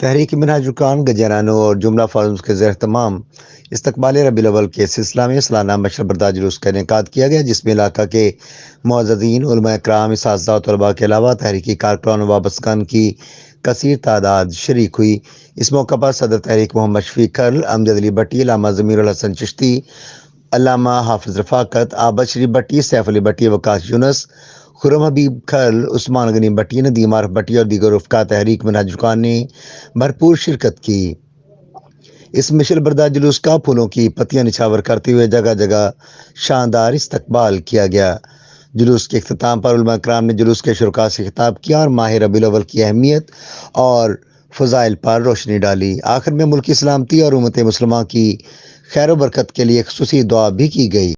تحریک منہاج رکان گجرانو اور جملہ فارمز کے زیر اہتمام استقبال ربیع الاول کے سلسلہ میں سالانہ مشرب بردار جلوس کا انعقاد کیا گیا، جس میں علاقہ کے معززین، علماء کرام، اساتذہ و طلباء کے علاوہ تحریکی کارکنان و وابستگان کی کثیر تعداد شریک ہوئی۔ اس موقع پر صدر تحریک محمد شفیق کھرل، امجد علی بٹی، علامہ ضمیر الحسن چشتی، علامہ حافظ رفاقت، عابد شریف بٹی، سیف علی بٹی، وقاص یونس، خرم حبیب کھرل، عثمان غنی بٹی، ندیم عارف بٹی اور دیگر رفقا تحریک منہاج رکان نے بھرپور شرکت کی۔ اس مشل بردار جلوس کا پھولوں کی پتیاں نچھاور کرتے ہوئے جگہ جگہ شاندار استقبال کیا گیا۔ جلوس کے اختتام پر علماء کرام نے جلوس کے شرکاء سے خطاب کیا اور ماہ ربیع الاول کی اہمیت اور فضائل پر روشنی ڈالی۔ آخر میں ملک کی سلامتی اور امت مسلمہ کی خیر و برکت کے لیے خصوصی دعا بھی کی گئی۔